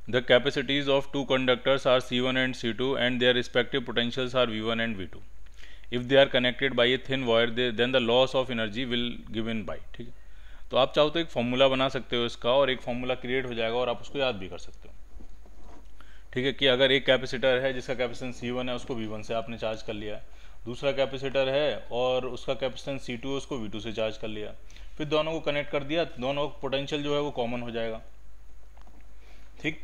The capacities of two conductors are C1 and C2 and their respective potentials are V1 and V2. If they are connected by a thin wire, then the loss of energy will given by. ठीक है, तो आप चाहो तो एक formula बना सकते हो इसका और एक फॉर्मूला क्रिएट हो जाएगा और आप उसको याद भी कर सकते हो। ठीक है, कि अगर एक कैपेसिटर है जिसका कैपेसिटेंस C1 है उसको V1 से आपने चार्ज कर लिया, दूसरा कैपेसिटर है और उसका कैपेसिटेंस C2 है उसको V2 से चार्ज कर लिया, फिर दोनों को कनेक्ट कर दिया, दोनों का पोटेंशियल जो है वो कॉमन हो जाएगा। ठीक,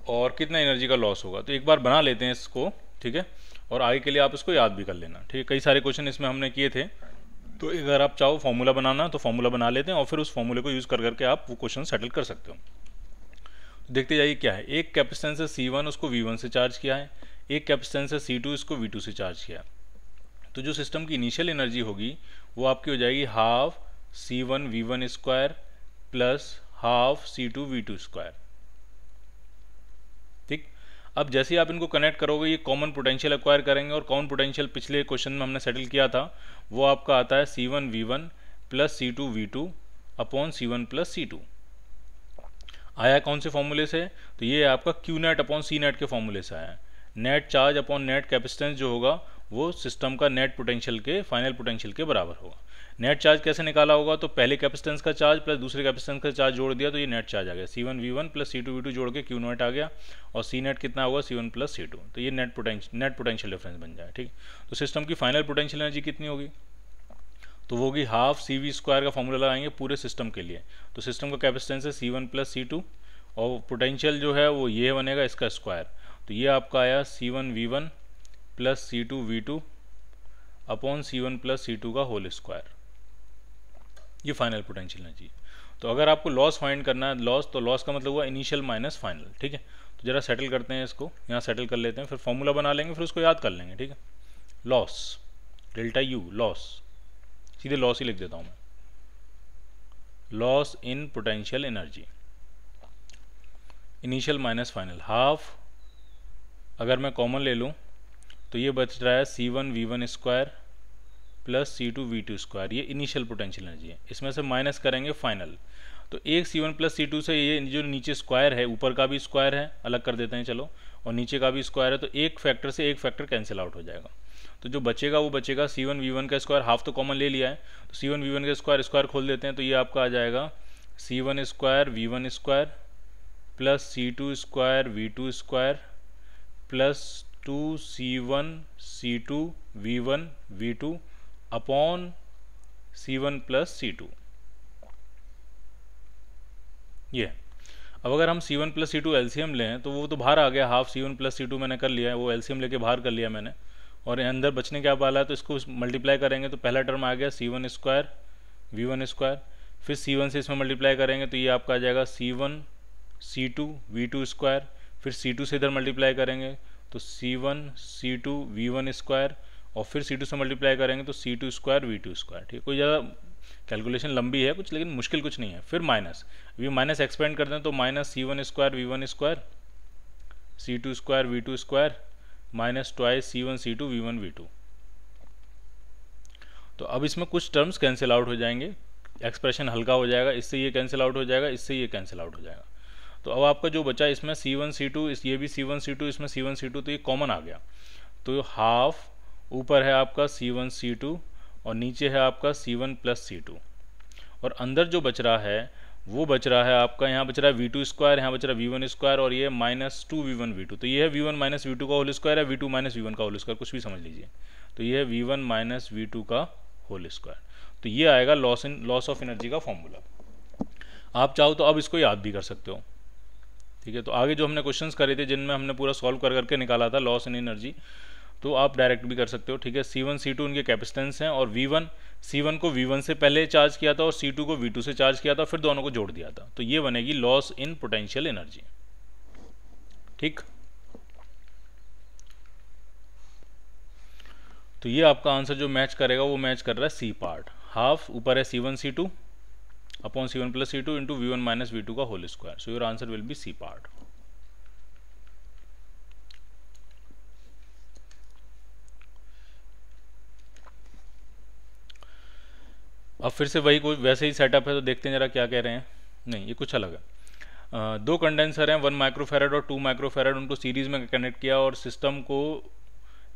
और कितना एनर्जी का लॉस होगा, तो एक बार बना लेते हैं इसको। ठीक है, और आगे के लिए आप इसको याद भी कर लेना। ठीक है, कई सारे क्वेश्चन इसमें हमने किए थे, तो अगर आप चाहो फॉर्मूला बनाना तो फॉर्मूला बना लेते हैं और फिर उस फॉर्मूले को यूज़ कर करके आप वो क्वेश्चन सेटल कर सकते हो। तो देखते जाइए क्या है। एक कैपेसिटेंस है C1 उसको V1 से चार्ज किया है, एक कैपेसिटेंस है C2 इसको V2 से चार्ज किया है। तो जो सिस्टम की इनिशियल एनर्जी होगी वो आपकी हो जाएगी half C1 V1 square plus half C2 V2 square. ठीक, अब जैसे ही आप इनको कनेक्ट करोगे ये कॉमन पोटेंशियल एक्वायर करेंगे और कॉमन पोटेंशियल पिछले क्वेश्चन में हमने सेटल किया था, वो आपका आता है C1 V1 plus C2 V2 upon C1 plus C2। आया कौन से फॉर्मूले से, तो ये आपका Q net upon C net के फॉर्मूले से आया है। Net charge upon net capacitance जो होगा वो सिस्टम का नेट पोटेंशियल के फाइनल पोटेंशियल के बराबर होगा। नेट चार्ज कैसे निकाला होगा, तो पहले कैपेसिटेंस का चार्ज प्लस दूसरे कैपेसिटेंस का चार्ज जोड़ दिया तो ये नेट चार्ज आ गया। C1 V1 plus C2 V2 जोड़ के Q नेट आ गया और C नेट कितना होगा C1 प्लस C2, तो ये नेट पोटेंशियल डिफरेंस बन जाए। ठीक, तो सिस्टम की फाइनल पोटेंशियल एनर्जी कितनी होगी, तो वो होगी हाफ CV स्क्वायर का फॉर्मूला लगाएंगे पूरे सिस्टम के लिए। तो सिस्टम का कैपेसिटेंस है C1 प्लस C2 और पोटेंशियल जो है वो ये बनेगा इसका स्क्वायर, तो ये आपका आया C1 V1 plus C2 V2 upon C1 plus C2 का होल स्क्वायर, ये फाइनल पोटेंशियल एनर्जी। तो अगर आपको लॉस फाइंड करना है, लॉस तो लॉस का मतलब हुआ इनिशियल माइनस फाइनल। ठीक है, तो जरा सेटल करते हैं इसको, यहाँ सेटल कर लेते हैं, फिर फॉर्मूला बना लेंगे, फिर उसको याद कर लेंगे। ठीक है, लॉस डेल्टा U लॉस, सीधे लॉस ही लिख देता हूँ मैं, loss in potential energy initial minus final half, अगर मैं कॉमन ले लूँ तो ये बच रहा है C1 V1 square plus C2 V2 square, ये इनिशियल पोटेंशियल एनर्जी है। इसमें से माइनस करेंगे फाइनल, तो एक C1 प्लस C2 से ये जो नीचे स्क्वायर है, ऊपर का भी स्क्वायर है, अलग कर देते हैं चलो, और नीचे का भी स्क्वायर है, तो एक फैक्टर से एक फैक्टर कैंसिल आउट हो जाएगा। तो जो बचेगा वो बचेगा C1 V1 का स्क्वायर, हाफ तो कॉमन ले लिया है, तो C1 V1 का स्क्वायर स्क्वायर खोल देते हैं, तो ये आपका आ जाएगा C1 square V1 square plus C2 square V2 square plus 2C1 C2 V1 V2 upon C1 plus C2। ये अब अगर हम C1 प्लस C2 एलसीएम लें तो वो तो बाहर आ गया, हाफ C1 प्लस C2 मैंने कर लिया है, वो एलसीएम लेके बाहर कर लिया मैंने, और अंदर बचने क्या वाला है, तो इसको मल्टीप्लाई करेंगे तो पहला टर्म आ गया C1 स्क्वायर V1 स्क्वायर, फिर C1 से इसमें मल्टीप्लाई करेंगे तो ये आपका आ जाएगा C1 C2 V2 स्क्वायर, फिर C2 से इधर मल्टीप्लाई करेंगे तो C1 C2 V1 स्क्वायर, और फिर C2 से मल्टीप्लाई करेंगे तो C2 स्क्वायर V2 स्क्वायर। ठीक, कोई ज़्यादा कैलकुलेशन लंबी है कुछ, लेकिन मुश्किल कुछ नहीं है। फिर माइनस, अभी माइनस एक्सपेंड करते हैं तो minus C1 square V1 square C2 square V2 square minus twice C1 C2 V1 V2। तो अब इसमें कुछ टर्म्स कैंसिल आउट हो जाएंगे, एक्सप्रेशन हल्का हो जाएगा, इससे ये कैंसिल आउट हो जाएगा, इससे ये कैंसिल आउट हो जाएगा। तो अब आपका जो बचा इसमें C1 C2, ये भी C1 C2, इसमें C1 C2, तो ये कॉमन आ गया, तो हाफ ऊपर है आपका C1 C2 और नीचे है आपका C1 प्लस C2, और अंदर जो बच रहा है वो बच रहा है आपका, यहाँ बच रहा है V2 स्क्वायर, यहाँ बच रहा है V1 स्क्वायर, और ये माइनस 2V1 V2, तो ये है V1 माइनस V2 का होल स्क्वायर है, V2 माइनस V1 का होल स्क्वायर, कुछ भी समझ लीजिए, तो ये है V1 माइनस V2 का होल स्क्वायर। तो ये आएगा लॉस ऑफ एनर्जी का फॉर्मूला। आप चाहो तो अब इसको याद भी कर सकते हो। ठीक है, तो आगे जो हमने क्वेश्चंस करे थे जिनमें हमने पूरा सॉल्व कर करके निकाला था लॉस इन एनर्जी, तो आप डायरेक्ट भी कर सकते हो। ठीक है, C1 C2 उनके कैपेसिटेंस हैं, और C1 को V1 से पहले चार्ज किया था और C2 को V2 से चार्ज किया था, फिर दोनों को जोड़ दिया था, तो ये बनेगी लॉस इन पोटेंशियल एनर्जी। ठीक, तो ये आपका आंसर जो मैच करेगा वो मैच कर रहा है सी पार्ट, हाफ ऊपर है C1 C2 upon C1 plus C2 into V1 minus V2 का whole square, so your answer will be C part. अब फिर से वही कोई वैसे ही सेटअप है, तो देखते हैं जरा क्या कह रहे हैं। नहीं, ये कुछ अलग है। दो कंडेंसर हैं 1 माइक्रोफेरेड और 2 माइक्रोफेरेड, उनको सीरीज़ में कनेक्ट किया और सिस्टम को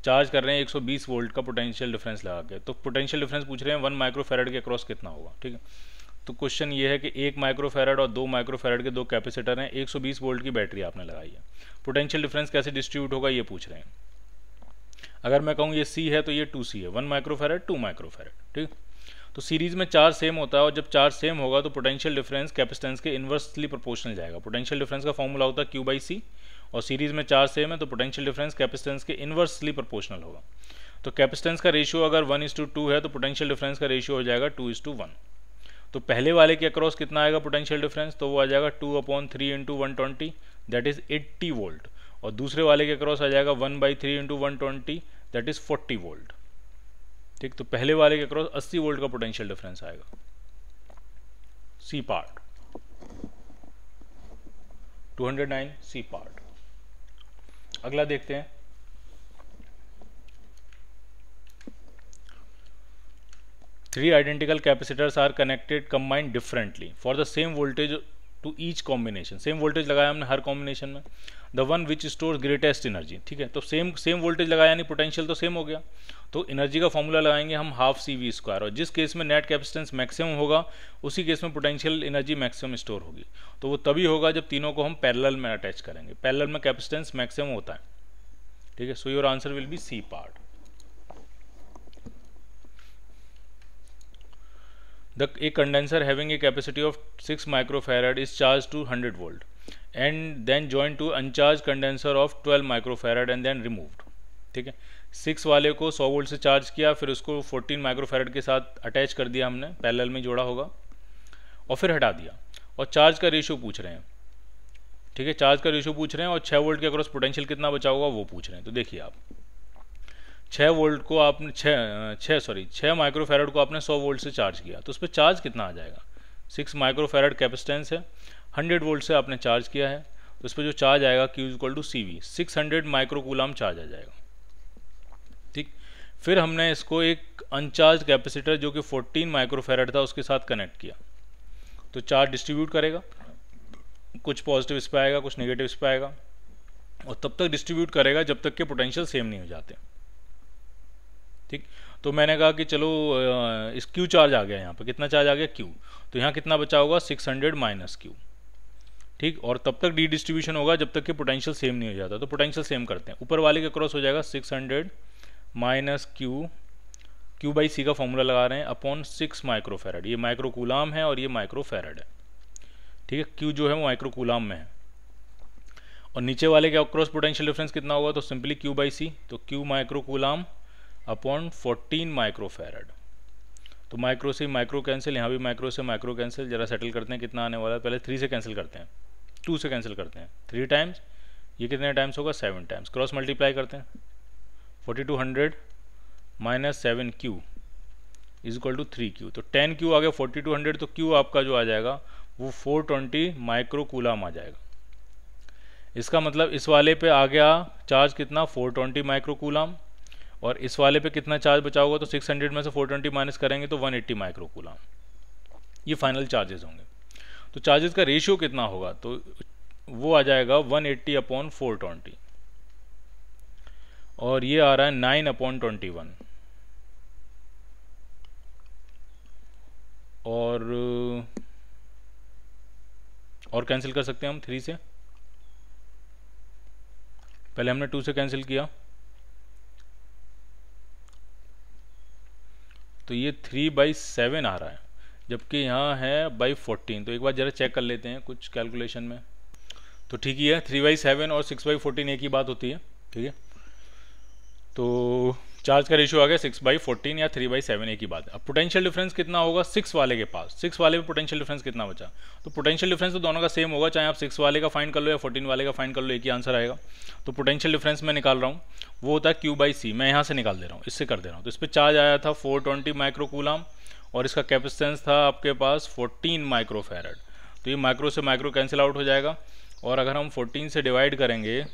चार्ज कर रहे हैं 120 वोल्ट का पोटेंशियल डिफरेंस लगा के। तो पोटेंशियल डिफरेंस पूछ रहे हैं 1 माइक्रोफेरेड के अक्रॉस कितना होगा, ठीक है। तो क्वेश्चन ये है कि 1 माइक्रोफेरेड और 2 माइक्रोफेरेड के दो कैपेसिटर हैं, 120 वोल्ट की बैटरी आपने लगाई है, पोटेंशियल डिफरेंस कैसे डिस्ट्रीब्यूट होगा ये पूछ रहे हैं। अगर मैं कहूँ ये C है तो ये 2C है, 1 माइक्रोफेरेड 2 माइक्रोफेरेड, ठीक। तो सीरीज में चार्ज सेम होता है और जब चार्ज सेम होगा तो पोटेंशियल डिफरेंस कैपेसिटेंस के इन्वर्सली प्रोपोर्शनल जाएगा। पोटेंशियल डिफरेंस का फॉर्मूला होता है Q/C और सीरीज में चार्ज सेम है तो पोटेंशियल डिफरेंस कैपेसिटेंस के इन्वर्सली प्रोपोर्शनल होगा। तो कैपेसिटेंस का रेशियो अगर 1:2 है तो पोटेंशियल डिफरेंस का रेशियो हो जाएगा 2:1। तो पहले वाले के अक्रॉस कितना आएगा पोटेंशियल डिफरेंस, तो वो आ जाएगा 2/3 × 120 दैट इज 80 वोल्ट, और दूसरे वाले के अक्रॉस आ जाएगा 1/3 × 120 दैट इज 40 वोल्ट, ठीक। तो पहले वाले के अक्रॉस 80 वोल्ट का पोटेंशियल डिफरेंस आएगा, सी पार्ट 209 सी पार्ट। अगला देखते हैं, three identical capacitors are connected combined differently for the same voltage to each combination. Same voltage लगाया हमने हर कॉम्बिनेशन में, the one which store greatest energy, ठीक है। तो सेम वोल्टेज लगाया यानी पोटेंशियल तो सेम हो गया, तो एनर्जी का फॉर्मूला लगाएंगे हम 12CV², और जिस केस में नेट कैपेसिटेंस मैक्सिमम होगा उसी केस में पोटेंशियल एनर्जी मैक्सिमम स्टोर होगी। तो वो तभी होगा जब तीनों को हम पैरेलल में अटैच करेंगे, पैरेलल में कैपेसिटेंस मैक्सिमम होता है, ठीक है। So your answer will be C part. A condenser having a capacity of 6 microfarad is charged to 100 volt and then joined to uncharged condenser of 12 microfarad and then removed, ठीक है। 6 वाले को 100 volt से charge किया, फिर उसको 14 microfarad के साथ अटैच कर दिया हमने, पैरेलल में जोड़ा होगा, और फिर हटा दिया, और चार्ज का रेशियो पूछ रहे हैं, ठीक है। चार्ज का रेशियो पूछ रहे हैं और 6 वोल्ट के अक्रॉस पोटेंशियल कितना बचा होगा वो पूछ रहे हैं। तो देखिए आप 6 वोल्ट को आपने 6 माइक्रोफैरड को आपने 100 वोल्ट से चार्ज किया, तो उस पर चार्ज कितना आ जाएगा, 6 माइक्रोफैरड कैपेसिटेंस है, 100 वोल्ट से आपने चार्ज किया है, तो उस पर जो चार्ज आएगा Q=CV, 600 माइक्रोकूलम चार्ज आ जाएगा, ठीक। फिर हमने इसको एक अनचार्ज कैपेसिटर जो कि 14 माइक्रोफैरड था उसके साथ कनेक्ट किया, तो चार्ज डिस्ट्रीब्यूट करेगा, कुछ पॉजिटिव इस पर आएगा कुछ नेगेटिव इस पर आएगा, और तब तक डिस्ट्रीब्यूट करेगा जब तक कि पोटेंशियल सेम नहीं हो जाते, ठीक। तो मैंने कहा कि चलो इस Q चार्ज आ गया, यहाँ पे कितना चार्ज आ गया Q, तो यहाँ कितना बचा होगा 600 माइनस Q, ठीक। और तब तक डी डिस्ट्रीब्यूशन होगा जब तक कि पोटेंशियल सेम नहीं हो जाता, तो पोटेंशियल सेम करते हैं, ऊपर वाले के क्रॉस हो जाएगा 600 माइनस Q/C का फॉर्मूला लगा रहे हैं अपॉन 6 माइक्रोफैरड, ये माइक्रोकूलम है और ये माइक्रोफैरड है, ठीक है। Q जो है वो माइक्रोकूलम में है, और नीचे वाले के अक्रॉस पोटेंशियल डिफरेंस कितना होगा, तो सिंपली Q/C, तो Q माइक्रोकूलम अपॉन 14 माइक्रोफैरड, तो माइक्रो से माइक्रो कैंसिल, यहाँ भी माइक्रो से माइक्रो कैंसिल, जरा सेटल करते हैं कितना आने वाला है, पहले 3 से कैंसिल करते हैं, 2 से कैंसिल करते हैं, 3 टाइम्स, ये कितने टाइम्स होगा 7 टाइम्स, क्रॉस मल्टीप्लाई करते हैं, 4200 माइनस 7Q = 3Q, तो 10Q आ गया 4200, तो Q आपका जो आ जाएगा वो 420 माइक्रोकूलम आ जाएगा। इसका मतलब इस वाले पे आ गया चार्ज कितना 420 माइक्रोकूलम, और इस वाले पे कितना चार्ज बचा होगा, तो 600 में से 420 माइनस करेंगे तो 180 माइक्रोकूलम, ये फाइनल चार्जेस होंगे। तो चार्जेस का रेशियो कितना होगा, तो वो आ जाएगा 180/420, और ये आ रहा है 9/21, और कैंसिल कर सकते हैं हम 3 से, पहले हमने 2 से कैंसिल किया, तो ये 3/7 आ रहा है, जबकि यहाँ है /14। तो एक बार ज़रा चेक कर लेते हैं कुछ कैलकुलेशन में, तो ठीक ही है, 3/7 और 6/14 एक ही बात होती है, ठीक है। तो चार्ज का रेशियो आ गया 6/14 या 3/7 एक ही बात है। अब पोटेंशियल डिफरेंस कितना होगा 6 वाले के पास, 6 वाले में पोटेंशियल डिफरेंस कितना बचा, तो पोटेंशियल डिफरेंस तो दोनों का सेम होगा, चाहे आप 6 वाले का फाइंड कर लो या 14 वाले का फाइंड कर लो, एक ही आंसर आएगा। तो पोटेंशियल डिफरेंस मैं निकाल रहा हूँ, वो होता है Q/C, मैं यहाँ से निकाल दे रहा हूँ, इससे कर दे रहा हूँ। तो इस पर चार्ज आया था 420 माइक्रोकूलम, और इसका कैपेसिटेंस था आपके पास 14 माइक्रोफैरड, तो ये माइक्रो से माइक्रो कैंसिल आउट हो जाएगा, और अगर हम 14 से डिवाइड करेंगे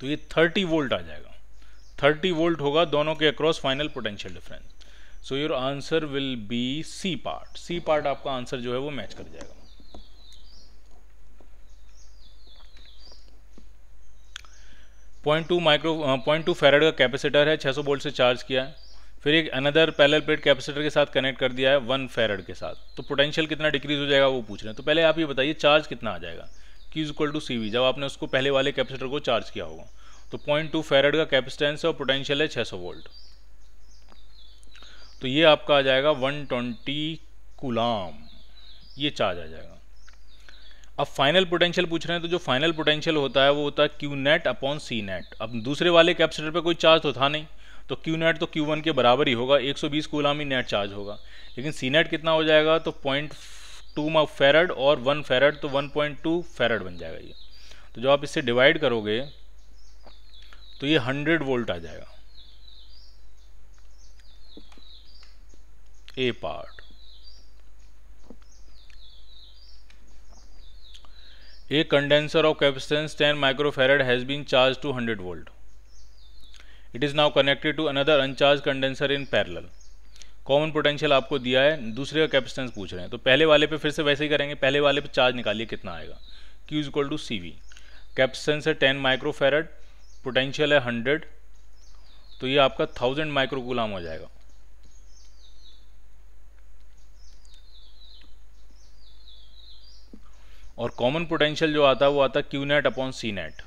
तो ये 30 वोल्ट आ जाएगा, 30 वोल्ट होगा दोनों के across final potential difference. So your answer will be C part, C part आपका आंसर जो है वो मैच कर जाएगा। 0.2 फैराड का कैपेसिटर है, 600 वोल्ट से चार्ज किया है। फिर एक अनदर पैरेलल प्लेट कैपेसिटर के साथ कनेक्ट कर दिया है 1 फैराड के साथ। तो पोटेंशियल कितना डिक्रीज हो जाएगा वो पूछ रहे हैं। तो पहले आप ये बताइए चार्ज कितना आ जाएगा, Q इक्वल टू CV, जब आपने उसको पहले वाले कैपेसिटर को चार्ज किया होगा। तो 0.2 फैराड का कैपेसिटेंस है और पोटेंशियल है 600 वोल्ट। तो ये आपका आ जाएगा 120 कूलाम, ये चार्ज आ जाएगा। अब फाइनल पोटेंशियल पूछ रहे हैं, तो जो फाइनल पोटेंशियल होता है वो होता है Q net upon C net. अब दूसरे वाले कैपेसिटर पे कोई चार्ज तो था नहीं, तो Q नेट तो Q1 के बराबर ही होगा, 120 कूलाम ही नेट चार्ज होगा। लेकिन C नेट कितना हो जाएगा, तो 0.2 फैराड और 1 फैराड, तो 1.2 फैराड बन जाएगा ये। तो जब आप इससे डिवाइड करोगे तो ये 100 वोल्ट आ जाएगा। ए part, A condenser of capacitance 10 microfarad has been charged to 100 volt. It is now connected to another uncharged condenser in parallel. Common potential आपको दिया है, दूसरे का कैपेसिटेंस पूछ रहे हैं। तो पहले वाले पे फिर से वैसे ही करेंगे, पहले वाले पे चार्ज निकालिए कितना आएगा। Q equal to CV, capacitance है 10 माइक्रोफैरड, पोटेंशियल है 100, तो ये आपका 1000 माइक्रोकूलाम हो जाएगा। और कॉमन पोटेंशियल जो आता है वो आता है Q net upon C net.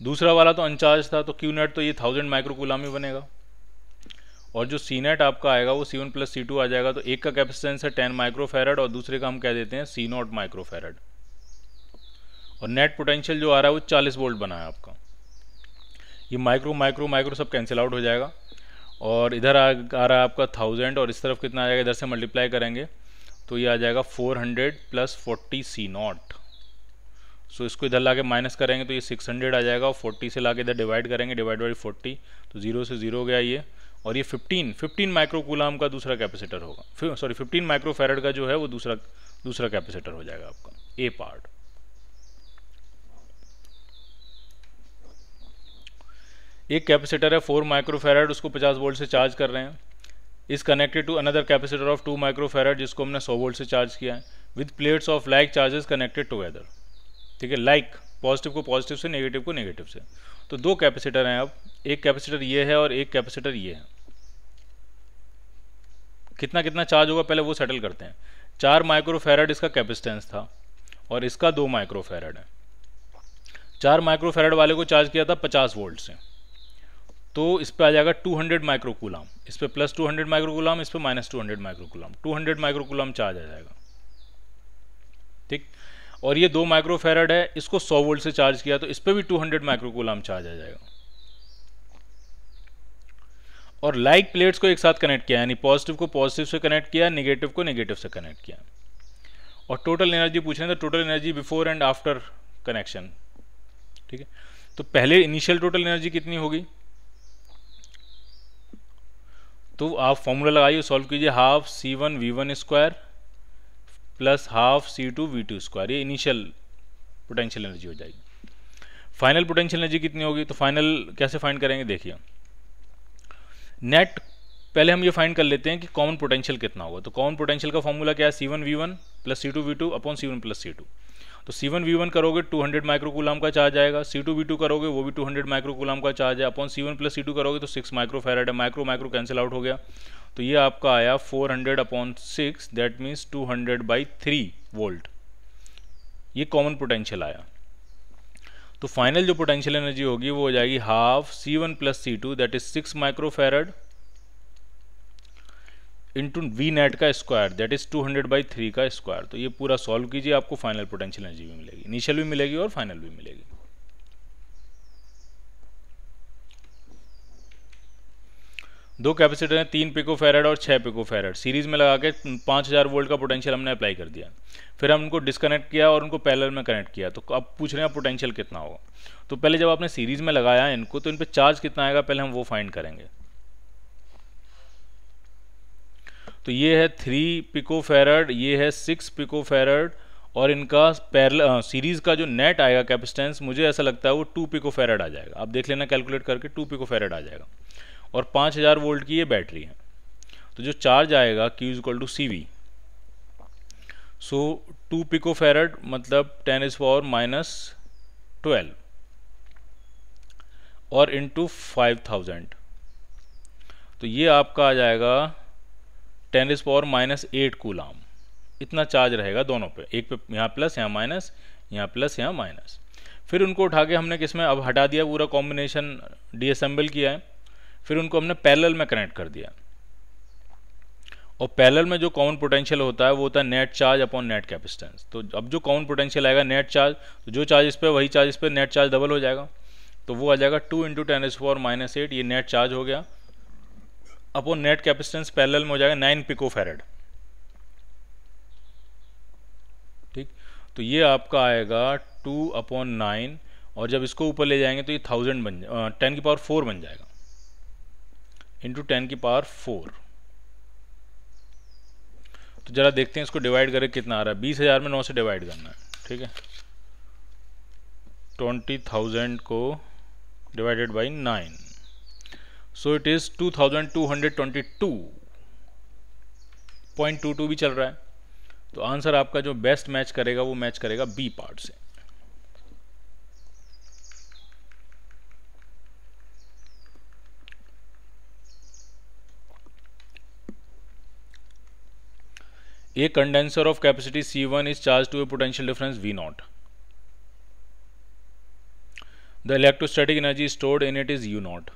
दूसरा वाला तो अनचार्ज था, तो Q नेट तो ये 1000 माइक्रोकूलाम ही बनेगा, और जो C नेट आपका आएगा वो C1 प्लस C2 आ जाएगा। तो एक का कैपेसिटेंस है 10 माइक्रोफैरड और दूसरे का हम कह देते हैं C0 माइक्रोफैरड। और नेट पोटेंशियल जो आ रहा है वो 40 वोल्ट बना है आपका। ये माइक्रो माइक्रो माइक्रो सब कैंसिल आउट हो जाएगा, और इधर आ रहा है आपका 1000, और इस तरफ कितना आ जाएगा, इधर से मल्टीप्लाई करेंगे तो ये आ जाएगा 400 प्लस 40 C0। सो इसको इधर लाके माइनस करेंगे तो ये 600 आ जाएगा, और 40 से लाके इधर डिवाइड करेंगे, डिवाइड बाई 40, तो 0 से 0 गया ये। और ये 15 माइक्रोकूलाम का दूसरा कैपेसिटर होगा, सॉरी 15 माइक्रोफैरड का जो है वो दूसरा कैपेसिटर हो जाएगा आपका। ए पार्ट, एक कैपेसिटर है 4 माइक्रोफैरड, उसको 50 वोल्ट से चार्ज कर रहे हैं। Is connected to another capacitor of 2 microfarad, जिसको हमने 100 वोल्ट से चार्ज किया है, with plates of like charges connected together. ठीक है, लाइक पॉजिटिव को पॉजिटिव से, नेगेटिव को नेगेटिव से। तो दो कैपेसिटर हैं, अब एक कैपेसिटर ये है और एक कैपेसिटर ये है। कितना कितना चार्ज होगा पहले वो सेटल करते हैं। 4 माइक्रोफैरड इसका कैपेसिटेंस था और इसका 2 माइक्रोफैरड है। 4 माइक्रोफैरड वाले को चार्ज किया था 50 वोल्ट से, तो इस पे आ जाएगा 200 माइक्रोकूलाम, इस पे प्लस 200 माइक्रोकूलाम, इस पे माइनस 200 माइक्रोकूलाम, 200 माइक्रोकूलाम चार्ज आ जाएगा। ठीक, और ये 2 माइक्रोफैरड है, इसको 100 वोल्ट से चार्ज किया तो इस पे भी 200 माइक्रोकूलाम चार्ज आ जाएगा। और लाइक प्लेट्स को एक साथ कनेक्ट किया, यानी पॉजिटिव को पॉजिटिव से कनेक्ट किया, नेगेटिव को नेगेटिव से कनेक्ट किया। और टोटल एनर्जी पूछ रहे हैं, तो total energy before and after connection. ठीक है, तो पहले इनिशियल टोटल एनर्जी कितनी होगी, तो आप फॉर्मूला लगाइए, सॉल्व कीजिए, half C1 V1 square plus half C2 V2 square, ये इनिशियल पोटेंशियल एनर्जी हो जाएगी। फाइनल पोटेंशियल एनर्जी कितनी होगी, तो फाइनल कैसे फाइंड करेंगे, देखिए नेट पहले हम ये फाइंड कर लेते हैं कि कॉमन पोटेंशियल कितना होगा। तो कॉमन पोटेंशियल का फॉर्मूला क्या है, C1 V1 plus C2 V2 upon C1 plus C2। तो C1 V1 करोगे 200 माइक्रोकूलाम का चार्ज आएगा, C2 V2 करोगे वो भी 200 माइक्रोकूलाम का चार्ज है, अपॉन C1 प्लस C2 करोगे तो 6 माइक्रोफैरड है, माइक्रो माइक्रो कैंसिल आउट हो गया। तो ये आपका आया 400 अपॉन 6, दैट मीन्स 200/3 वोल्ट, ये कॉमन पोटेंशियल आया। तो फाइनल जो पोटेंशियल एनर्जी होगी वो हो जाएगी half C1 plus C2, that is 6 microfarad into V net का स्क्वायर, दैट इज 200/3 का स्क्वायर। तो ये पूरा सॉल्व कीजिए, आपको फाइनल पोटेंशियल एनर्जी भी मिलेगी, इनिशियल भी मिलेगी और फाइनल भी मिलेगी। दो कैपेसिटर हैं, 3 पिकोफैरड और 6 पिकोफैरड, सीरीज में लगा के 5000 वोल्ट का पोटेंशियल हमने अप्लाई कर दिया। फिर हम उनको डिस्कनेक्ट किया और उनको पैरेलल में कनेक्ट किया। तो अब पूछ रहे हैं पोटेंशियल कितना होगा। तो पहले जब आपने सीरीज में लगाया इनको, तो इन पे चार्ज कितना आएगा पहले हम वो फाइंड करेंगे। तो ये है 3 पिकोफैरड, ये है 6 पिकोफैरड, और इनका पैरेलल सीरीज का जो नेट आएगा कैपेसिटेंस, मुझे ऐसा लगता है वो 2 पिकोफैरड आ जाएगा। आप देख लेना कैलकुलेट करके, 2 पिकोफैरड आ जाएगा। और 5000 वोल्ट की ये बैटरी है। तो जो चार्ज आएगा Q इक्वल टू CV, सो 2 पिकोफैरड मतलब 10⁻⁻12, और इंटू 5000, तो ये आपका आ जाएगा 10⁻⁻8 कूलाम। इतना चार्ज रहेगा दोनों पे, एक पे यहाँ प्लस यहाँ माइनस, यहाँ प्लस यहाँ माइनस। फिर उनको उठा के हमने किस में अब हटा दिया, पूरा कॉम्बिनेशन डीअसेंबल किया है, फिर उनको हमने पैरेलल में कनेक्ट कर दिया। और पैरेलल में जो कॉमन पोटेंशियल होता है वो होता है net charge upon net capacitance. तो अब जो कॉमन पोटेंशियल आएगा नेट चार्ज, तो जो चार्ज इस पर वही चार्ज इस पर, नेट चार्ज डबल हो जाएगा, तो वो आ जाएगा 2 × 10⁻⁸, ये नेट चार्ज हो गया, अपॉन नेट कैपेसिटेंस पैरेलल में हो जाएगा 9 पिकोफैरेड। ठीक, तो ये आपका आएगा 2/9, और जब इसको ऊपर ले जाएंगे तो ये 1000 बन 10⁻4 बन जाएगा, इंटू 10⁻4। तो जरा देखते हैं इसको डिवाइड करके कितना आ रहा है। 20,000 में 9 से डिवाइड करना है, ठीक है। 20,000 को divided by 9, so it is 2222.22 भी चल रहा है। तो आंसर आपका जो बेस्ट मैच करेगा वो मैच करेगा बी पार्ट से। A condenser of capacity C1 is charged to a potential difference V0. The electrostatic energy stored in it is U0.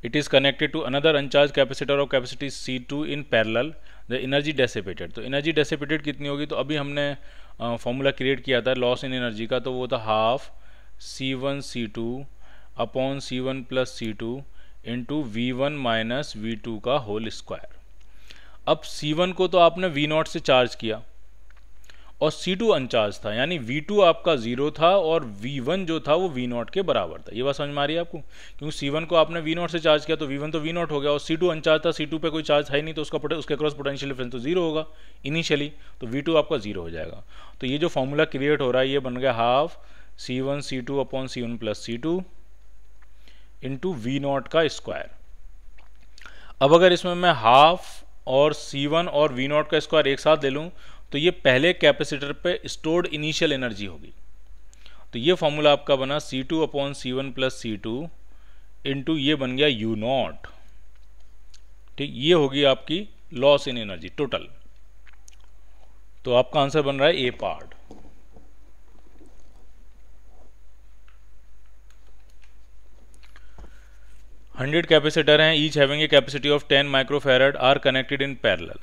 It is connected to another uncharged capacitor of capacity C2 in parallel. The energy dissipated. तो energy dissipated कितनी होगी, तो अभी हमने formula create किया था loss in energy का, तो वो था half C1 C2 upon C1 plus C2 into V1 minus V2 का होल स्क्वायर। अब C1 को तो आपने V0 से चार्ज किया और C2 अनचार्ज था, यानी V2 आपका 0 था और V1 जो था वो V0 के बराबर था। ये बात समझ में आ रही है आपको, क्योंकि C1 को आपने V0 से चार्ज किया तो V1 तो V0 हो गया, और C2 अनचार्ज था, C2 पे कोई चार्ज है नहीं, तो उसके क्रॉस पोटेंशियल डिफरेंस तो 0 होगा इनिशियली, तो V2 आपका 0 हो जाएगा। तो ये जो फॉर्मूला क्रिएट हो रहा है ये बन गया half C1 C2 upon C1 plus C2 into V0 का स्क्वायर। अब अगर इसमें मैं हाफ और C1 और V0 का स्क्वायर एक साथ ले लूँ तो ये पहले कैपेसिटर पे स्टोर्ड इनिशियल एनर्जी होगी। तो ये फॉर्मूला आपका बना C2 upon C1 plus C2 into ये बन गया U0। ठीक, ये होगी आपकी लॉस इन एनर्जी टोटल। तो आपका आंसर बन रहा है ए पार्ट। हंड्रेड कैपेसिटर हैं, each having a capacity of 10 microfarad are connected in parallel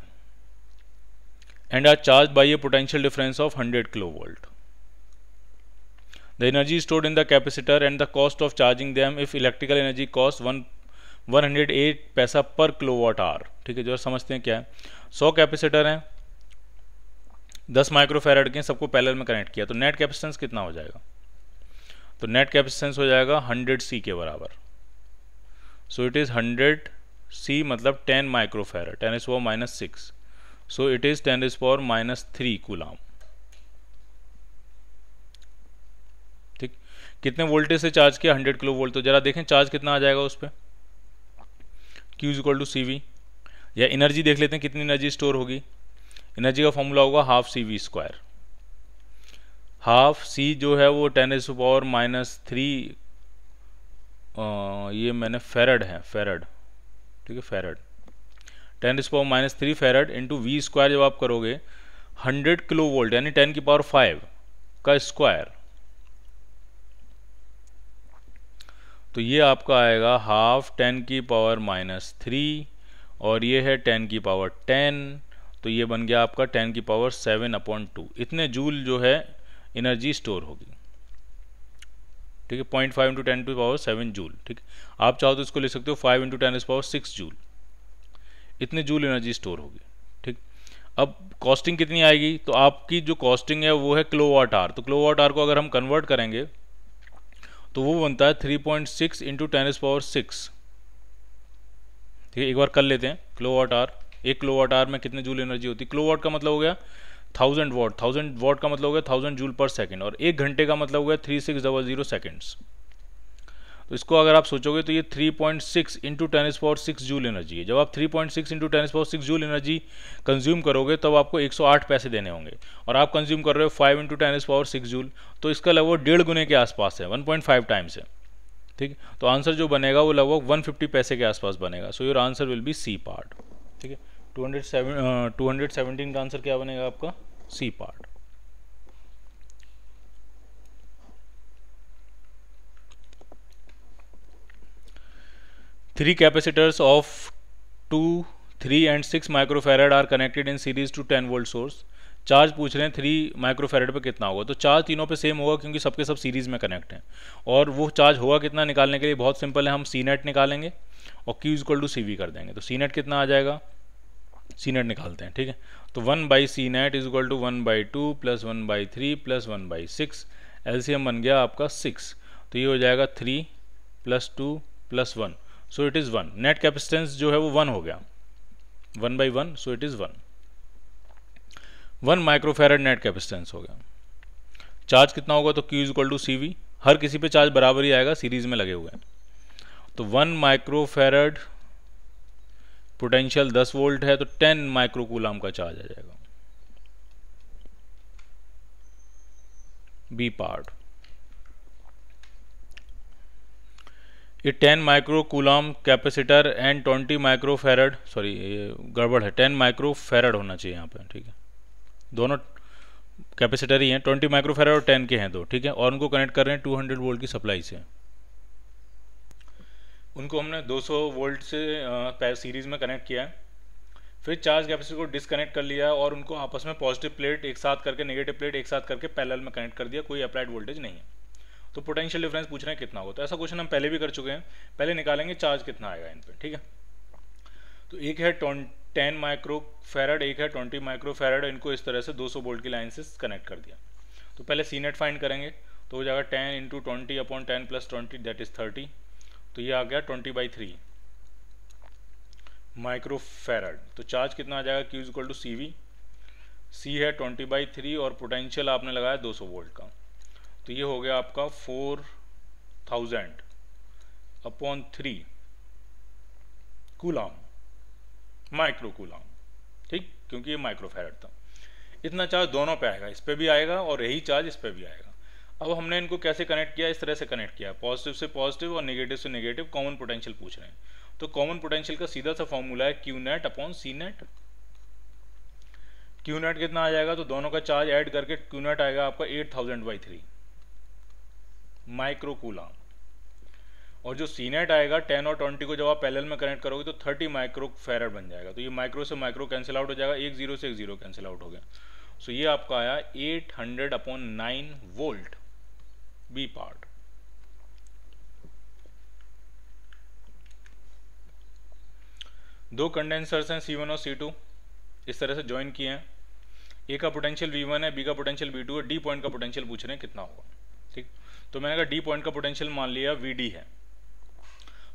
and are charged by a potential difference of 100 kilovolt. The energy stored in the capacitor and the cost of charging them if electrical energy costs 108 पैसा पर kilowatt hour. ठीक है, जो समझते हैं क्या है। 100 capacitor हैं, 10 माइक्रोफैरड के, सबको पैरेलल में कनेक्ट किया, तो नेट कैपेसिटेंस कितना हो जाएगा, तो नेट कैपेसिटेंस हो जाएगा 100C के बराबर। सो इट इज़ 100C मतलब 10 microfarad, 10⁻⁻6, so it is 10⁻⁻3 coulomb. ठीक, कितने वोल्टेज से चार्ज किया, 100 किलो वोल्ट। तो जरा देखें चार्ज कितना आ जाएगा उस पर, Q = CV, या एनर्जी देख लेते हैं कितनी एनर्जी स्टोर होगी। एनर्जी का फॉर्मूला होगा हाफ CV²। हाफ C जो है वो 10⁻⁻3 ये मैंने फेरड है, फेरड, ठीक है, फेरड 10⁻⁻3 फेरड इंटू V² जब आप करोगे 100 किलो वोल्ट यानी 10⁵ का स्क्वायर, तो ये आपका आएगा हाफ 10⁻⁻3 और ये है 10⁻10, तो ये बन गया आपका 10⁻7/2। इतने जूल जो है एनर्जी स्टोर होगी। ठीक है, 0.5 × 10⁻7 जूल। ठीक, आप चाहो तो इसको ले सकते हो 5 × 10⁻6 जूल। इतने जूल एनर्जी स्टोर होगी। ठीक, अब कॉस्टिंग कितनी आएगी, तो आपकी जो कॉस्टिंग है वो है किलोवाट आवर। तो किलोवाट आवर को अगर हम कन्वर्ट करेंगे तो वो बनता है 3.6 × 10⁻6। ठीक है, एक बार कर लेते हैं। किलोवाट आवर, 1 किलोवाट आवर में कितने जूल एनर्जी होती है। किलोवाट का मतलब हो गया 1000 वाट, 1000 वाट का मतलब हो गया 1000 जूल पर सेकेंड, और 1 घंटे का मतलब हो गया 3600 सेकेंड्स। तो इसको अगर आप सोचोगे तो ये 3.6 × 10⁻6 जूल एनर्जी है। जब आप 3.6 × 10⁻6 जूल एनर्जी कंज्यूम करोगे तब आपको 108 पैसे देने होंगे, और आप कंज्यूम कर रहे हो 5 × 10⁻6 जूल, तो इसका लगभग 1.5 गुने के आसपास है, 1.5 टाइम्स है। ठीक है। तो आंसर जो बनेगा वो लगभग 150 पैसे के आसपास बनेगा। So your answer will be C part. ठीक है, 217 का आंसर क्या बनेगा आपका? C part. Three capacitors of 2, 3 and 6 microfarad are connected in series to 10 volt source. Charge पूछ रहे हैं 3 माइक्रोफेरेड पे कितना होगा, तो चार्ज तीनों पे सेम होगा क्योंकि सबके सब सीरीज में कनेक्ट हैं। और वो चार्ज होगा कितना निकालने के लिए बहुत सिंपल है, हम सी नेट निकालेंगे और Q equal to C V कर देंगे। तो सी नेट कितना आ जाएगा, सी नेट निकालते हैं। ठीक है, तो 1/सी net is equal to 1/2 plus 1/3 plus 1/6। LCM बन गया आपका 6, तो ये हो जाएगा 3 + 2 + 1, so it is 1। Net capacitance जो है वो 1 हो गया, 1/1, so it is 1 microfarad net capacitance हो गया। चार्ज कितना होगा, तो Q equal to C V, हर किसी पे चार्ज बराबर ही आएगा, सीरीज में लगे हुए हैं। तो 1 माइक्रोफेरेड पोटेंशियल 10 वोल्ट है, तो 10 माइक्रोकूलम का चार्ज आ जाएगा। बी पार्ट, ये 10 microcoulomb capacitor and 20 microfarad, sorry ये गड़बड़ है, 10 माइक्रोफेरेड होना चाहिए यहाँ पे। ठीक है, दोनों कैपेसिटर ही हैं, 20 माइक्रोफेरेड और 10 के हैं दो। ठीक है, और उनको कनेक्ट कर रहे हैं 200 वोल्ट की सप्लाई से। उनको हमने 200 वोल्ट से सीरीज में कनेक्ट किया है, फिर चार्ज कैपेसिटर को डिसकनेक्ट कर लिया और उनको आपस में पॉजिटिव प्लेट एक साथ करके नेगेटिव प्लेट एक साथ करके पैरेलल में कनेक्ट कर दिया, कोई अप्लाइड वोल्टेज नहीं है। तो पोटेंशियल डिफरेंस पूछ रहे हैं कितना होगा, तो ऐसा क्वेश्चन हम पहले भी कर चुके हैं। पहले निकालेंगे चार्ज कितना आएगा इन पे। ठीक है, तो एक है 10 माइक्रोफेरेड, एक है 20 माइक्रोफेरेड, इनको इस तरह से 200 वोल्ट की लाइन से कनेक्ट कर दिया। तो पहले सी नेट फाइंड करेंगे, तो हो जाएगा 10 × 20/10 + 20 दैट इज 30। तो ये आ गया 20/3 माइक्रोफेरेड। तो चार्ज कितना आ जाएगा, Q equal to C V, C है 20/3 और पोटेंशियल आपने लगाया 200 वोल्ट का, तो ये हो गया आपका 4000/3 कूलम, माइक्रोकूलम। ठीक, क्योंकि ये माइक्रोफेरेड था। इतना चार्ज दोनों पे आएगा, इस पे भी आएगा और यही चार्ज इस पे भी आएगा। अब हमने इनको कैसे कनेक्ट किया, इस तरह से कनेक्ट किया, पॉजिटिव से पॉजिटिव और नेगेटिव से नेगेटिव। कॉमन पोटेंशियल पूछ रहे हैं, तो कॉमन पोटेंशियल का सीधा सा फॉर्मूला है Q नेट अपॉन सी नेट। Q नेट कितना आ जाएगा, तो दोनों का चार्ज ऐड करके Q नेट आएगा आपका 8000/3 माइक्रोकूलम। और जो सी नेट आएगा 10 और 20 को जब आप पैरेलल में कनेक्ट करोगे तो 30 माइक्रोफेरेड बन जाएगा। तो ये माइक्रो से माइक्रो कैंसिल आउट हो जाएगा, एक जीरो से एक जीरो कैंसिल आउट हो गया। सो ये आपका आया 800/9 वोल्ट, बी पार्ट। दो कंडेंसर्स हैं C1 और C2, इस तरह से ज्वाइन किए हैं। ए का पोटेंशियल V1 है, बी का पोटेंशियल V2 है, डी पॉइंट का पोटेंशियल पूछ रहे हैं कितना होगा। ठीक, तो मैंने कहा डी पॉइंट का पोटेंशियल मान लिया VD है।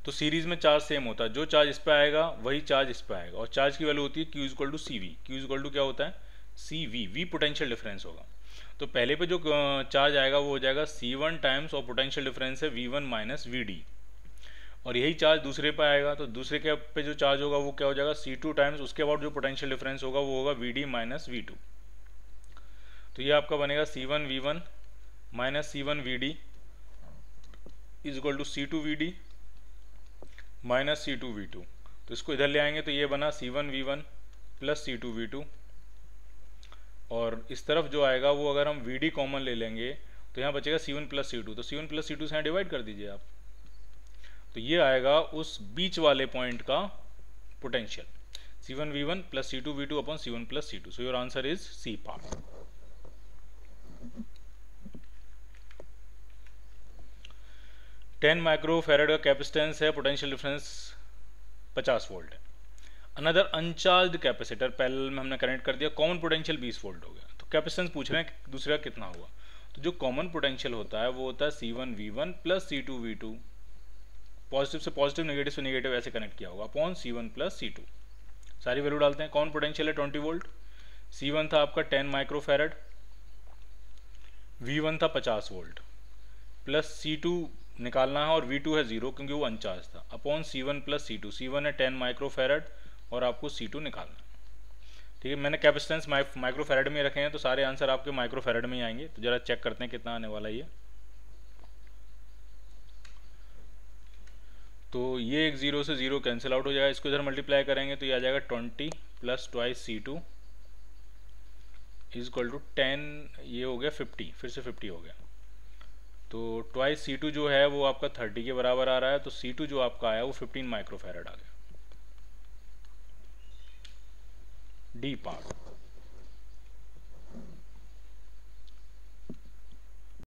तो सीरीज में चार्ज सेम होता है, जो चार्ज इस पे आएगा वही चार्ज इस पे आएगा, और चार्ज की वैल्यू होती है Q equal to CV। Q equal to क्या होता है, CV, V पोटेंशियल डिफरेंस होगा। तो पहले पे जो चार्ज आएगा वो हो जाएगा C1 टाइम्स, और पोटेंशियल डिफरेंस है V1 - VD, और यही चार्ज दूसरे पे आएगा, तो दूसरे के पे जो चार्ज होगा वो क्या हो जाएगा C2 टाइम्स, उसके बाद जो पोटेंशियल डिफरेंस होगा वो होगा VD - V2। तो ये आपका बनेगा C1 V1 - C1 VD is equal to C2 VD - C2 V2। तो इसको इधर ले आएंगे तो ये बना C1 V1 plus C2 V2, और इस तरफ जो आएगा वो अगर हम VD कॉमन ले लेंगे तो यहाँ बचेगा C1 + C2। तो C1 + C2 से यहाँ डिवाइड कर दीजिए आप, तो ये आएगा उस बीच वाले पॉइंट का potential, C1 V1 plus C2 V2 upon C1 + C2। So your answer is C part. Microfarad का कैपेसिटेंस है, पोटेंशियल डिफरेंस 50 वोल्ट है। अनदर अनचार्ज्ड कैपेसिटर पैरेलल में हमने कनेक्ट कर दिया, कॉमन पोटेंशियल 20 वोल्ट हो गया। तो कैपेसिटेंस पूछ रहे हैं दूसरा कितना हुआ, तो जो कॉमन पोटेंशियल होता है वो होता है C1 V1 plus C2 V2, positive से पॉजिटिव नेगेटिव से नेगेटिव ऐसे कनेक्ट किया होगा, अपॉन C1 + C2। सारी वैल्यू डालते हैं। कॉमन पोटेंशियल है 20 वोल्ट, C1 था आपका 10 माइक्रोफेरेड, V1 था 50 वोल्ट, प्लस C2 निकालना है और V2 है 0 क्योंकि वो अनचार्ज था, अपॉन C1 + C2। C1 है 10 माइक्रोफेरेड और आपको C2 निकालना है। ठीक है, मैंने कैपेसिटेंस माइक्रोफेरेड में रखे हैं, तो सारे आंसर आपके माइक्रोफेरेड में ही आएंगे। तो जरा चेक करते हैं कितना आने वाला है ये। तो ये एक ज़ीरो से ज़ीरो कैंसिल आउट हो जाएगा, इसको इधर मल्टीप्लाई करेंगे तो ये आ जाएगा 20 plus twice C2 is equal to 10, ये हो गया 50, फिर से 50 हो गया। तो ट्वाइस C2 जो है वो आपका 30 के बराबर आ रहा है, तो C2 जो आपका आया वो 15 माइक्रोफैरड आ गया। D part.